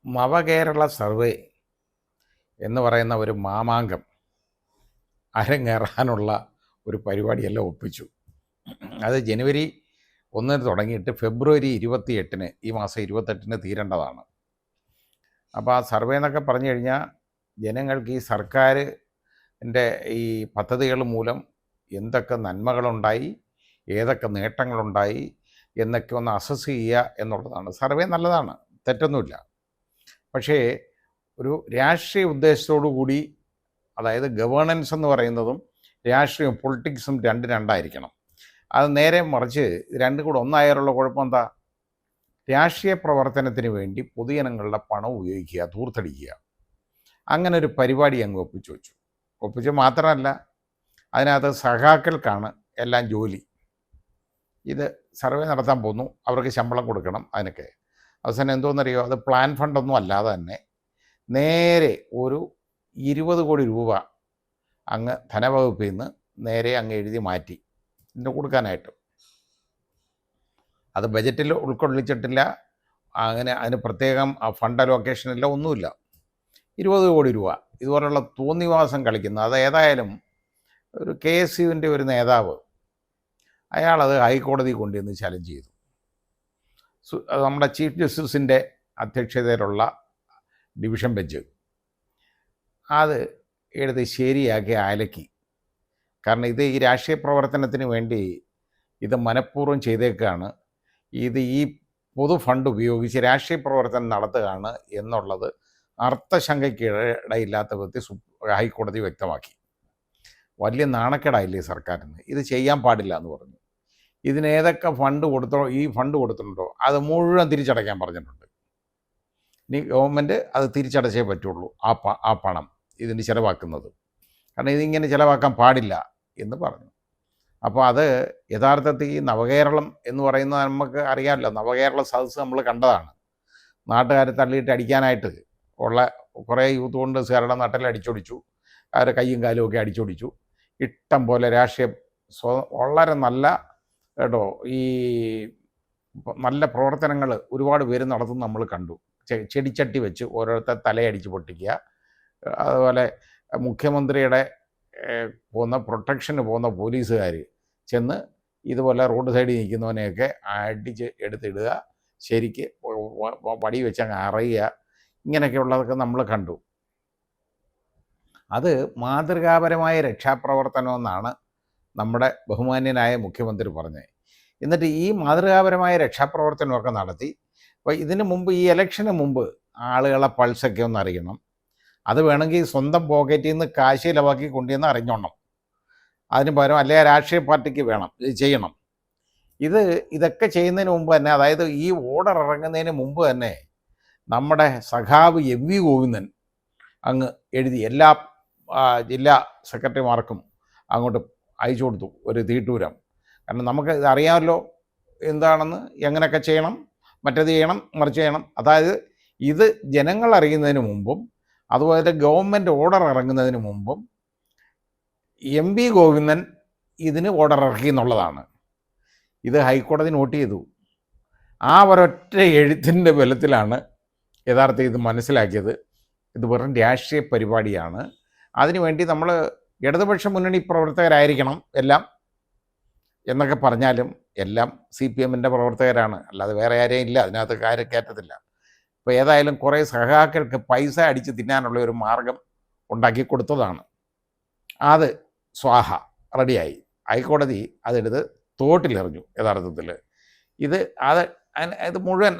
നവകേരള survey എന്ന് പറയുന്ന ഒരു മാമാങ്കം അരങ്ങേറാനുള്ള ഒരു പരിപാടിയെല്ലാം ഒപ്പിച്ചു. അത് ജനുവരി 1 തുടങ്ങിയിട്ട് ഫെബ്രുവരി 28, ഈ മാസം 28 തീരേണ്ടതാണ്. അപ്പോൾ ആ സർവേ എന്നൊക്കെ പറഞ്ഞു കഴിഞ്ഞാൽ ജനങ്ങൾക്ക് ഈ സർക്കാരിൻ്റെ ഈ പദ്ധതികൾ മൂലം എന്തൊക്കെ നന്മകളുണ്ടായി, ഏതൊക്കെ നേട്ടങ്ങളുണ്ടായി എന്നൊക്കെ ഒന്ന് അസസ് ചെയ്യുക എന്നുള്ളതാണ്. സർവേ നല്ലതാണ്, തെറ്റൊന്നുമില്ല. പക്ഷേ ഒരു രാഷ്ട്രീയ ഉദ്ദേശത്തോടു കൂടി, അതായത് ഗവേണൻസ് എന്ന് പറയുന്നതും രാഷ്ട്രീയവും പൊളിറ്റിക്സും രണ്ടായിരിക്കണം. അത് നേരെ മറിച്ച് രണ്ടും കൂടെ ഒന്നായാലുള്ള കുഴപ്പം എന്താ? രാഷ്ട്രീയ പ്രവർത്തനത്തിന് വേണ്ടി പൊതുജനങ്ങളുടെ പണം ഉപയോഗിക്കുക, ധൂർത്തടിക്കുക. അങ്ങനെ ഒരു പരിപാടി അങ്ങ് ഒപ്പിച്ചു മാത്രമല്ല, അതിനകത്ത് സഖാക്കൾക്കാണ് എല്ലാം ജോലി. ഇത് സർവേ നടത്താൻ പോന്നു, അവർക്ക് ശമ്പളം കൊടുക്കണം. അതിനൊക്കെ അവസാനം എന്തോന്നറിയോ, അത് പ്ലാൻ ഫണ്ടൊന്നും അല്ലാതെ തന്നെ നേരെ ഒരു 20 കോടി രൂപ അങ്ങ് ധനവകുപ്പിൽ നിന്ന് നേരെ അങ്ങ് എഴുതി മാറ്റി ഇതിന് കൊടുക്കാനായിട്ട്. അത് ബജറ്റിൽ ഉൾക്കൊള്ളിച്ചിട്ടില്ല, അങ്ങനെ അതിന് പ്രത്യേകം ഫണ്ട് അലോക്കേഷനില്ല, ഒന്നുമില്ല. 20 കോടി രൂപ ഇതുപോലുള്ള തോന്നിവാസം കളിക്കുന്ന, അത് ഏതായാലും ഒരു KSUവിൻ്റെ ഒരു നേതാവ്, അയാളത് ഹൈക്കോടതി കൊണ്ടുവന്ന് ചലഞ്ച് ചെയ്തു. നമ്മുടെ ചീഫ് ജസ്റ്റിസിൻ്റെ അധ്യക്ഷതയിലുള്ള ഡിവിഷൻ ബെഞ്ച് അത് എടുത്ത് ശരിയാക്കി അലക്കി. കാരണം ഇത് ഈ രാഷ്ട്രീയ പ്രവർത്തനത്തിന് വേണ്ടി ഇത് മനഃപൂർവ്വം ചെയ്തേക്കാണ്. ഇത് ഈ പൊതു ഫണ്ട് ഉപയോഗിച്ച് രാഷ്ട്രീയ പ്രവർത്തനം നടത്തുകയാണ് എന്നുള്ളത് അർത്ഥശങ്കയ്ക്ക് ഇടയില്ലാത്ത വിധത്തിൽ ഹൈക്കോടതി വ്യക്തമാക്കി. വലിയ നാണക്കേടായില്ലേ സർക്കാരിന്? ഇത് ചെയ്യാൻ പാടില്ല എന്ന് പറഞ്ഞു. ഇതിനേതൊക്കെ ഫണ്ട് ഈ ഫണ്ട് കൊടുത്തിട്ടുണ്ടോ അത് മുഴുവൻ തിരിച്ചടയ്ക്കാൻ പറഞ്ഞിട്ടുണ്ട്. ഇനി ഗവൺമെൻറ് അത് തിരിച്ചടച്ചേ പറ്റുള്ളൂ, ആ പണം ഇതിന് ചിലവാക്കുന്നത്. കാരണം ഇതിങ്ങനെ ചിലവാക്കാൻ പാടില്ല എന്ന് പറഞ്ഞു. അപ്പോൾ അത് യഥാർത്ഥത്തിൽ ഈ നവകേരളം എന്ന് പറയുന്നത് നമുക്ക് അറിയാമല്ലോ. നവകേരള സദസ്സ് നമ്മൾ കണ്ടതാണ്. നാട്ടുകാരെ തള്ളിയിട്ട് അടിക്കാനായിട്ട് ഉള്ള കുറേ യൂത്ത് കോൺഗ്രസ്സുകാരുടെ നട്ടൽ അടിച്ചൊടിച്ചു, അവരുടെ കയ്യും കാലും ഒക്കെ അടിച്ചൊടിച്ചു. ഇഷ്ടം പോലെ വളരെ നല്ല കേട്ടോ, ഈ നല്ല പ്രവർത്തനങ്ങൾ ഒരുപാട് പേര് നടത്തുന്നത് നമ്മൾ കണ്ടു. ചെടിച്ചട്ടി വെച്ച് ഓരോരുത്തർ തലയടിച്ച് പൊട്ടിക്കുക, അതുപോലെ മുഖ്യമന്ത്രിയുടെ പ്രൊട്ടക്ഷന് പോകുന്ന പോലീസുകാർ ചെന്ന് ഇതുപോലെ റോഡ് സൈഡിൽ നിൽക്കുന്നവനെയൊക്കെ അടിച്ച് എടുത്തിടുക, ശരിക്ക് വടി വെച്ച് അങ്ങ് അറിയുക, ഇങ്ങനെയൊക്കെയുള്ളതൊക്കെ നമ്മൾ കണ്ടു. അത് മാതൃകാപരമായ രക്ഷാപ്രവർത്തനമെന്നാണ് നമ്മുടെ ബഹുമാന്യനായ മുഖ്യമന്ത്രി പറഞ്ഞത്. എന്നിട്ട് ഈ മാതൃകാപരമായ രക്ഷാപ്രവർത്തനമൊക്കെ നടത്തി. അപ്പോൾ ഇതിന് മുമ്പ്, ഈ ഇലക്ഷന് മുമ്പ് ആളുകളെ പൾസൊക്കെ ഒന്ന് അറിയണം. അത് വേണമെങ്കിൽ സ്വന്തം പോക്കറ്റിൽ നിന്ന് കാശ് ചിലവാക്കി കൊണ്ടുവന്ന് അറിഞ്ഞോണം. അതിന് പകരം അല്ലെങ്കിൽ രാഷ്ട്രീയ പാർട്ടിക്ക് വേണം ഇത് ചെയ്യണം. ഇതൊക്കെ ചെയ്യുന്നതിന് മുമ്പ് തന്നെ, അതായത് ഈ ഓർഡർ ഇറങ്ങുന്നതിന് മുമ്പ് തന്നെ നമ്മുടെ സഖാവ് MV ഗോവിന്ദൻ അങ്ങ് എഴുതി എല്ലാ ജില്ലാ സെക്രട്ടറിമാർക്കും അങ്ങോട്ട് അയച്ചു കൊടുത്തു ഒരു തീട്ടൂരം. കാരണം നമുക്ക് ഇത് അറിയാമല്ലോ എന്താണെന്ന്, എങ്ങനെയൊക്കെ ചെയ്യണം, മറ്റേത് ചെയ്യണം, മറിച്ച് ചെയ്യണം. അതായത് ഇത് ജനങ്ങൾ അറിയുന്നതിന് മുമ്പും അതുപോലെ ഗവൺമെൻറ് ഓർഡർ ഇറങ്ങുന്നതിന് മുമ്പും MV ഗോവിന്ദൻ ഇതിന് ഓർഡർ ഇറക്കി എന്നുള്ളതാണ്. ഇത് ഹൈക്കോടതി നോട്ട് ചെയ്തു. ആ ഒരൊറ്റ എഴുത്തിൻ്റെ ബലത്തിലാണ് യഥാർത്ഥത്തിൽ ഇത് മനസ്സിലാക്കിയത്. ഇത് വെറും രാഷ്ട്രീയ പരിപാടിയാണ്. അതിനുവേണ്ടി നമ്മൾ ഇടതുപക്ഷ മുന്നണി പ്രവർത്തകരായിരിക്കണം എല്ലാം എന്നൊക്കെ പറഞ്ഞാലും എല്ലാം CPMൻ്റെ പ്രവർത്തകരാണ്, അല്ലാതെ വേറെ ആരെയും ഇല്ല, അതിനകത്ത് കാര്യം കയറ്റത്തില്ല. ഇപ്പോൾ ഏതായാലും കുറേ സഖാക്കൾക്ക് പൈസ അടിച്ച് തിന്നാനുള്ള ഒരു മാർഗം ഉണ്ടാക്കി കൊടുത്തതാണ്. അത് സ്വാഹ റെഡിയായി. ഹൈക്കോടതി അതെടുത്ത് തോട്ടിലെറിഞ്ഞു. യഥാർത്ഥത്തിൽ ഇത് മുഴുവൻ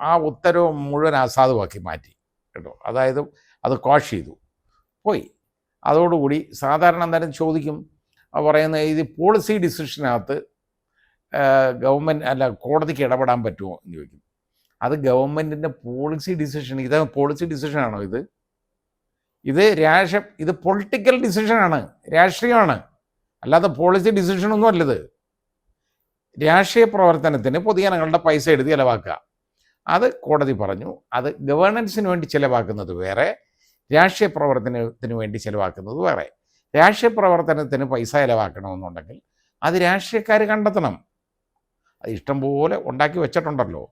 ആ ഉത്തരവ് മുഴുവൻ അസാധുവാക്കി മാറ്റി കേട്ടോ. അതായത് അത് ക്വാഷ് ചെയ്തു പോയി. അതോടുകൂടി സാധാരണ അന്നേരം ചോദിക്കും, പറയുന്നത് ഇത് പോളിസി ഡിസിഷനകത്ത് കോടതിക്ക് ഇടപെടാൻ പറ്റുമോ എന്ന് ചോദിക്കും. അത് ഗവൺമെൻറ്റിൻ്റെ പോളിസി ഡിസിഷൻ. ഇത് പോളിസി ഡിസിഷനാണോ? ഇത് പൊളിറ്റിക്കൽ ഡിസിഷനാണ്, രാഷ്ട്രീയമാണ്, അല്ലാതെ പോളിസി ഡിസിഷനൊന്നും അല്ലത്. രാഷ്ട്രീയ പ്രവർത്തനത്തിന് പൊതുജനങ്ങളുടെ പൈസ എടുത്ത് ചിലവാക്കുക, അത് കോടതി പറഞ്ഞു. അത് ഗവേണൻസിന് വേണ്ടി ചിലവാക്കുന്നത് വേറെ, രാഷ്ട്രീയ പ്രവർത്തനത്തിന് വേണ്ടി ചിലവാക്കുന്നത് വേറെ. രാഷ്ട്രീയ പ്രവർത്തനത്തിന് പൈസ ചിലവാക്കണമെന്നുണ്ടെങ്കിൽ അത് രാഷ്ട്രീയക്കാർ കണ്ടെത്തണം. അത് ഇഷ്ടംപോലെ ഉണ്ടാക്കി വെച്ചിട്ടുണ്ടല്ലോ,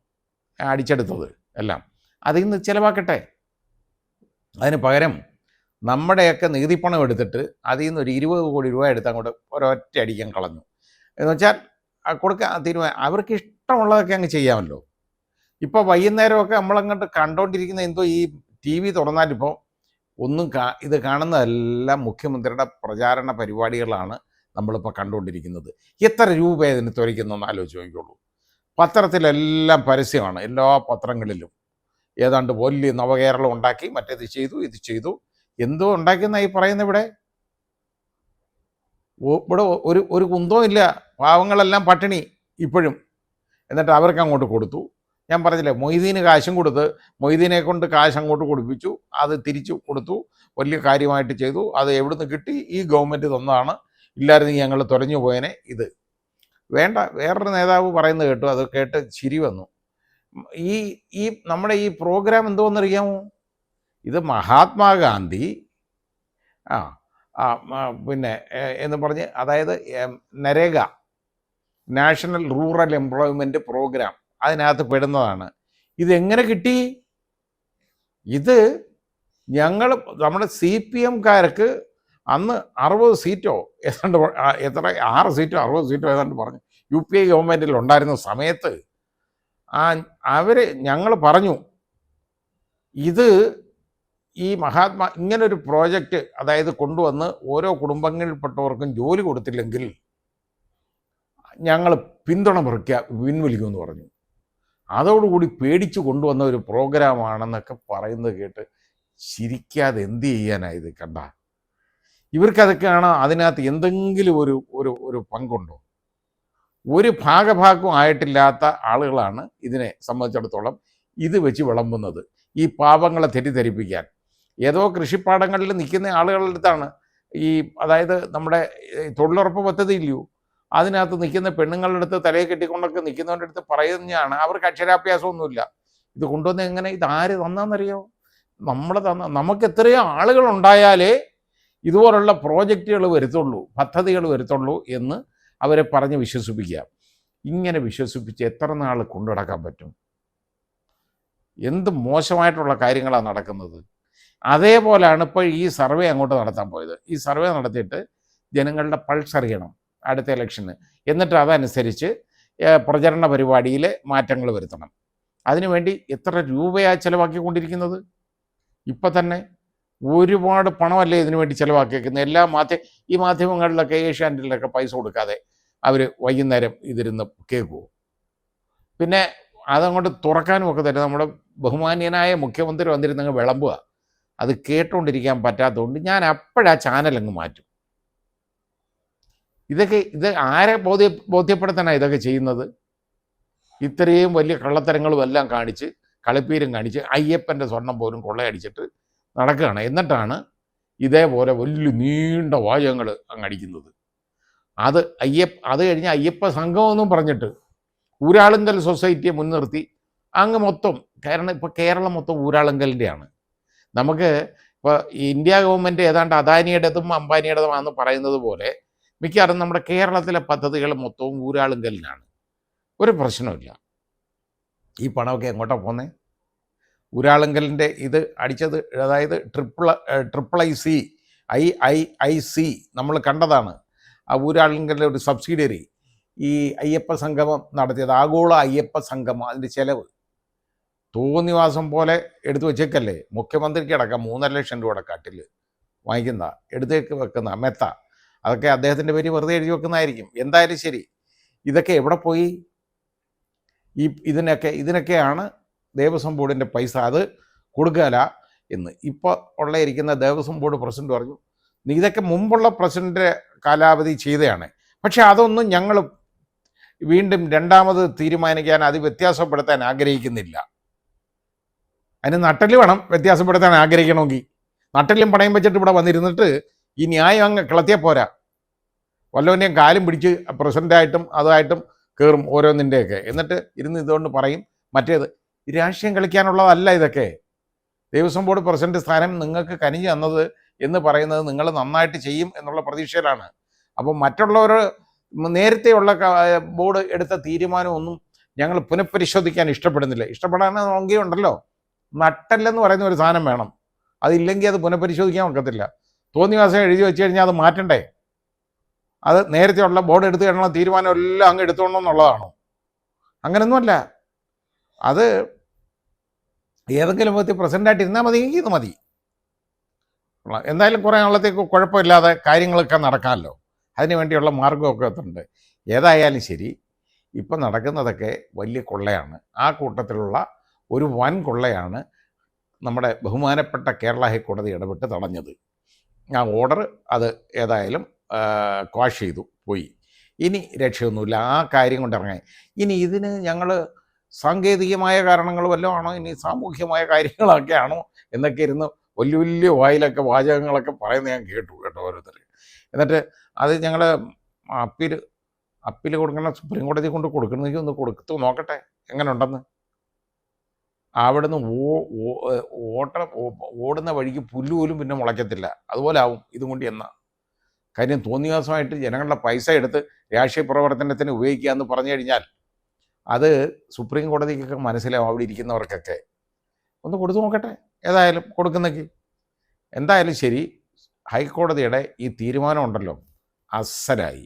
അടിച്ചെടുത്തത് എല്ലാം. അതിൽ നിന്ന് ചിലവാക്കട്ടെ. അതിന് പകരം നമ്മുടെയൊക്കെ നികുതിപ്പണം എടുത്തിട്ട് അതിൽ നിന്ന് ഒരു 20 കോടി രൂപ എടുത്ത് അങ്ങോട്ട് ഒരൊറ്റ അടിക്കാൻ കളഞ്ഞു. എന്ന് വെച്ചാൽ കൊടുക്കാൻ തീരുമാനം. അവർക്ക് ഇഷ്ടമുള്ളതൊക്കെ അങ്ങ് ചെയ്യാമല്ലോ. ഇപ്പോൾ വൈകുന്നേരമൊക്കെ നമ്മളങ്ങോട്ട് കണ്ടുകൊണ്ടിരിക്കുന്ന എന്തോ ഈ ടി വി തുറന്നാലിപ്പോൾ ഒന്നും ഇത് കാണുന്നതെല്ലാം മുഖ്യമന്ത്രിയുടെ പ്രചാരണ പരിപാടികളാണ് നമ്മളിപ്പോൾ കണ്ടുകൊണ്ടിരിക്കുന്നത്. എത്ര രൂപ ഇതിന് ത്വരിക്കുന്നതെന്ന് ആലോചിച്ച് നോക്കിക്കോളൂ. പത്രത്തിലെല്ലാം പരസ്യമാണ്, എല്ലാ പത്രങ്ങളിലും. ഏതാണ്ട് വലിയ നവകേരളം ഉണ്ടാക്കി, മറ്റേത് ചെയ്തു, ഇത് ചെയ്തു. എന്തോ ഉണ്ടാക്കിയെന്നായി പറയുന്നത് ഇവിടെ. ഇവിടെ ഒരു കുന്തവും ഇല്ല. പാവങ്ങളെല്ലാം പട്ടിണി ഇപ്പോഴും. എന്നിട്ട് അവർക്ക് അങ്ങോട്ട് കൊടുത്തു. ഞാൻ പറഞ്ഞില്ലേ, മൊയ്തീന് കാശും കൊടുത്ത് മൊയ്തീനെ കൊണ്ട് കാശ് അങ്ങോട്ട് കൊടുപ്പിച്ചു, അത് തിരിച്ചു കൊടുത്തു, വലിയ കാര്യമായിട്ട് ചെയ്തു. അത് എവിടുന്ന് കിട്ടി? ഈ ഗവൺമെൻറ് തന്നതാണ്, ഇല്ലായിരുന്നെങ്കിൽ ഞങ്ങൾ തുരഞ്ഞു പോയനെ. ഇത് വേണ്ട. വേറൊരു നേതാവ് പറയുന്നത് കേട്ടു, അത് കേട്ട് ചിരി വന്നു. ഈ നമ്മുടെ ഈ പ്രോഗ്രാം എന്തോന്നറിയാമോ? ഇത് മഹാത്മാഗാന്ധി പിന്നെ എന്ന് പറഞ്ഞ്, അതായത് NREGA, national rural employment programme, അതിനകത്ത് പെടുന്നതാണ്. ഇതെങ്ങനെ കിട്ടി? ഇത് ഞങ്ങൾ നമ്മുടെ CPM-കാർക്ക് അന്ന് 60 സീറ്റോ ഏതാണ്ട്, എത്ര 6 സീറ്റോ 60 സീറ്റോ ഏതാണ്ട് പറഞ്ഞു UPA ഗവൺമെൻറ്റിൽ ഉണ്ടായിരുന്ന സമയത്ത് ഞങ്ങൾ പറഞ്ഞു, ഇത് ഈ മഹാത്മാ ഇങ്ങനൊരു പ്രോജക്റ്റ് അതായത് കൊണ്ടുവന്ന് ഓരോ കുടുംബങ്ങളിൽപ്പെട്ടവർക്കും ജോലി കൊടുത്തില്ലെങ്കിൽ ഞങ്ങൾ പിന്തുണ പിൻവലിക്കുമെന്ന് പറഞ്ഞു. അതോടുകൂടി പേടിച്ചു കൊണ്ടുവന്ന ഒരു പ്രോഗ്രാമാണെന്നൊക്കെ പറയുന്നത് കേട്ട് ചിരിക്കാതെ എന്ത് ചെയ്യാനായത്? കണ്ട, ഇവർക്കതൊക്കെയാണ്. അതിനകത്ത് എന്തെങ്കിലും ഒരു പങ്കുണ്ടോ? ഒരു ഭാഗഭാഗവും ആയിട്ടില്ലാത്ത ആളുകളാണ് ഇതിനെ സംബന്ധിച്ചിടത്തോളം ഇത് വെച്ച് വിളമ്പുന്നത്, ഈ പാവങ്ങളെ തെറ്റിദ്ധരിപ്പിക്കാൻ. ഏതോ കൃഷിപ്പാടങ്ങളിൽ നിൽക്കുന്ന ആളുകളുടെ അടുത്താണ് അതായത് നമ്മുടെ തൊഴിലുറപ്പ് പദ്ധതി ഇല്ലയോ, അതിനകത്ത് നിൽക്കുന്ന പെണ്ണുങ്ങളുടെ അടുത്ത് തലയെ കെട്ടിക്കൊണ്ടൊക്കെ നിൽക്കുന്നവരുടെ അടുത്ത് പറയുന്നതാണ്. അവർക്ക് അക്ഷരാഭ്യാസമൊന്നുമില്ല. ഇത് കൊണ്ടുവന്ന് എങ്ങനെ, ഇതാര് തന്നാന്നറിയോ? നമ്മൾ നമുക്ക് എത്രയോ ആളുകളുണ്ടായാലേ ഇതുപോലുള്ള പ്രോജക്റ്റുകൾ വരുത്തുള്ളൂ, പദ്ധതികൾ വരുത്തുള്ളൂ എന്ന് അവരെ പറഞ്ഞ് വിശ്വസിപ്പിക്കുക. ഇങ്ങനെ വിശ്വസിപ്പിച്ച് എത്ര നാൾ കൊണ്ടു നടക്കാൻ പറ്റും? എന്ത് മോശമായിട്ടുള്ള കാര്യങ്ങളാണ് നടക്കുന്നത്. അതേപോലെയാണ് ഇപ്പോൾ ഈ സർവേ അങ്ങോട്ട് നടത്താൻ പോയത്. ഈ സർവേ നടത്തിയിട്ട് ജനങ്ങളുടെ പൾസ് അറിയണം അടുത്ത ഇലക്ഷന്. എന്നിട്ട് അതനുസരിച്ച് പ്രചരണ പരിപാടിയിൽ മാറ്റങ്ങൾ വരുത്തണം. അതിനുവേണ്ടി എത്ര രൂപയാണ് ചിലവാക്കിക്കൊണ്ടിരിക്കുന്നത്? ഇപ്പം തന്നെ ഒരുപാട് പണമല്ലേ ഇതിനു വേണ്ടി ചിലവാക്കിയേക്കുന്നത്. ഈ മാധ്യമങ്ങളിലൊക്കെ, ഏഷ്യാനെറ്റിലൊക്കെ പൈസ കൊടുക്കാതെ അവർ വൈകുന്നേരം ഇതിരുന്ന് കേൾക്കുമോ? പിന്നെ അതങ്ങോട്ട് തുറക്കാനും ഒക്കെ തന്നെ നമ്മുടെ ബഹുമാന്യനായ മുഖ്യമന്ത്രി വന്നിരുന്നങ്ങ് വിളമ്പുക. അത് കേട്ടുകൊണ്ടിരിക്കാൻ പറ്റാത്തതുകൊണ്ട് ഞാൻ അപ്പോഴാ ചാനലങ്ങ് മാറ്റും. ഇത് ആരെ ബോധ്യപ്പെടുത്താനാണ് ഇതൊക്കെ ചെയ്യുന്നത്? ഇത്രയും വലിയ കള്ളത്തരങ്ങളും എല്ലാം കാണിച്ച്, കളിപ്പീരും കാണിച്ച്, അയ്യപ്പൻ്റെ സ്വർണം പോലും കൊള്ളയടിച്ചിട്ട് നടക്കുകയാണ്. എന്നിട്ടാണ് ഇതേപോലെ വലിയ നീണ്ട വാചകങ്ങൾ അങ്ങടിക്കുന്നത്. അത് കഴിഞ്ഞ് അയ്യപ്പ സംഘമെന്നും പറഞ്ഞിട്ട് ഊരാളുങ്കൽ സൊസൈറ്റിയെ മുൻനിർത്തി അങ്ങ് മൊത്തം, കാരണം ഇപ്പോൾ കേരളം മൊത്തം ഊരാളുങ്കലിൻ്റെയാണ്. നമുക്ക് ഇപ്പോൾ ഇന്ത്യ ഗവൺമെൻറ് ഏതാണ്ട് അദാനിയുടേതും അംബാനിയുടേതുമാണെന്ന് പറയുന്നത് പോലെ മിക്കവാറും നമ്മുടെ കേരളത്തിലെ പദ്ധതികൾ മൊത്തവും ഊരാളുങ്കലിനാണ്. ഒരു പ്രശ്നമില്ല. ഈ പണമൊക്കെ എങ്ങോട്ടാണ് പോകുന്നത്? ഊരാളുങ്കലിൻ്റെ ഇത് അടിച്ചത്, അതായത് IIIC നമ്മൾ കണ്ടതാണ്. ആ ഊരാളുങ്കലിൻ്റെ ഒരു സബ്സിഡിയറി ഈ അയ്യപ്പ സംഗമം നടത്തിയത്, ആഗോള അയ്യപ്പ സംഗമം, അതിൻ്റെ ചിലവ് തോന്നിവാസം പോലെ എടുത്തു വെച്ചേക്കല്ലേ. മുഖ്യമന്ത്രിക്ക് അടക്കം 3.5 ലക്ഷം രൂപയുടെ കട്ടിൽ വാങ്ങിക്കുന്ന, എടുത്തേക്ക് വെക്കുന്ന മെത്ത, അതൊക്കെ അദ്ദേഹത്തിൻ്റെ പേര് വെറുതെ എഴുതി വെക്കുന്നതായിരിക്കും. എന്തായാലും ശരി, ഇതൊക്കെ എവിടെ പോയി? ഇതിനൊക്കെയാണ് ദേവസ്വം ബോർഡിൻ്റെ പൈസ, അത് കൊടുക്കുകയില്ല എന്ന് ഇപ്പോൾ ഇരിക്കുന്ന ദേവസ്വം ബോർഡ് പ്രസിഡന്റ് പറഞ്ഞു. ഇതൊക്കെ മുമ്പുള്ള പ്രസിഡന്റ് കാലാവധി ചെയ്തതാണ്. പക്ഷെ അതൊന്നും ഞങ്ങൾ വീണ്ടും രണ്ടാമത് തീരുമാനിക്കാൻ, അത് വ്യത്യാസപ്പെടുത്താൻ ആഗ്രഹിക്കുന്നില്ല. അതിന് നട്ടല് വേണം. വ്യത്യാസപ്പെടുത്താൻ ആഗ്രഹിക്കണമെങ്കിൽ നട്ടലും പണയം വെച്ചിട്ട് ഇവിടെ വന്നിരുന്നിട്ട് ഈ ന്യായം അങ്ങ് കിളത്തിയാൽ പോരാ. വല്ലവൻ്റെയും കാലും പിടിച്ച് പ്രസിഡൻ്റായിട്ടും അതായിട്ടും കയറും ഓരോന്നിൻ്റെയൊക്കെ. എന്നിട്ട് ഇതുകൊണ്ട് പറയും മറ്റേത്. രാഷ്ട്രീയം കളിക്കാനുള്ളതല്ല ഇതൊക്കെ. ദേവസ്വം ബോർഡ് പ്രസിഡന്റ് സ്ഥാനം നിങ്ങൾക്ക് കനിഞ്ഞു തന്നത് എന്ന് പറയുന്നത് നിങ്ങൾ നന്നായിട്ട് ചെയ്യും എന്നുള്ള പ്രതീക്ഷയിലാണ്. അപ്പം മറ്റുള്ളവർ നേരത്തെയുള്ള ബോർഡ് എടുത്ത തീരുമാനമൊന്നും ഞങ്ങൾ പുനഃപരിശോധിക്കാൻ ഇഷ്ടപ്പെടുന്നില്ല. ഇഷ്ടപ്പെടാൻ ഉണ്ടല്ലോ, നട്ടെല്ലെന്ന് പറയുന്ന ഒരു സാധനം വേണം. അതില്ലെങ്കിൽ അത് പുനഃപരിശോധിക്കാൻ ഒക്കത്തില്ല. തോന്നിവാസം എഴുതി വെച്ച് കഴിഞ്ഞാൽ അത് മാറ്റണ്ടേ? അത് നേരത്തെ ഉള്ള ബോർഡ് എടുത്തു കഴിഞ്ഞാൽ തീരുമാനം എല്ലാം അങ്ങ് എടുത്തോണം എന്നുള്ളതാണോ? അങ്ങനെയൊന്നുമല്ല. അത് ഏതെങ്കിലും വിധത്തിൽ പ്രസിഡൻ്റായിട്ട് ഇരുന്നാൽ മതി, ഇത് മതി. എന്തായാലും കുറേ നാളത്തേക്ക് കുഴപ്പമില്ലാതെ കാര്യങ്ങളൊക്കെ നടക്കാമല്ലോ. അതിന് വേണ്ടിയുള്ള മാർഗമൊക്കെ ഉണ്ട്. ഏതായാലും ശരി, ഇപ്പം നടക്കുന്നതൊക്കെ വലിയ കൊള്ളയാണ്. ആ കൂട്ടത്തിലുള്ള ഒരു വൻ കൊള്ളയാണ് നമ്മുടെ ബഹുമാനപ്പെട്ട കേരള ഹൈക്കോടതി ഇടപെട്ട് തടഞ്ഞത്. ആ ഓർഡർ അത് ഏതായാലും ക്വാഷ് ചെയ്തു പോയി. ഇനി രക്ഷയൊന്നുമില്ല. ആ കാര്യം കൊണ്ട് ഇറങ്ങാൻ ഇനി ഇതിന് ഞങ്ങൾ സാങ്കേതികമായ കാരണങ്ങൾ വല്ലതും ആണോ, ഇനി സാമൂഹ്യമായ കാര്യങ്ങളൊക്കെ ആണോ എന്നൊക്കെ ഇരുന്ന് വലിയ വലിയ വായിലൊക്കെ വാചകങ്ങളൊക്കെ പറയുന്നത് ഞാൻ കേട്ടു കേട്ടോ ഓരോരുത്തർ. എന്നിട്ട് അത് ഞങ്ങൾ അപ്പീൽ കൊടുക്കണം, സുപ്രീം കോടതി കൊണ്ട് കൊടുക്കണമെങ്കിൽ ഒന്ന് കൊടുത്തു നോക്കട്ടെ എങ്ങനെ ഉണ്ടെന്ന്. അവിടുന്ന് ഓടുന്ന വഴിക്ക് പുല്ല് പോലും പിന്നെ മുളയ്ക്കത്തില്ല, അതുപോലെ ആവും ഇതും കൊണ്ട് എന്നാ കാര്യം. തോന്നിവാസമായിട്ട് ജനങ്ങളുടെ പൈസ എടുത്ത് രാഷ്ട്രീയ പ്രവർത്തനത്തിന് ഉപയോഗിക്കുക എന്ന് പറഞ്ഞു കഴിഞ്ഞാൽ അത് സുപ്രീം കോടതിക്കൊക്കെ മനസ്സിലാവും, അവിടെ ഇരിക്കുന്നവർക്കൊക്കെ. ഒന്ന് കൊടുത്തു നോക്കട്ടെ ഏതായാലും കൊടുക്കുന്നെങ്കിൽ. എന്തായാലും ശരി, ഹൈക്കോടതിയുടെ ഈ തീരുമാനം ഉണ്ടല്ലോ അസലായി.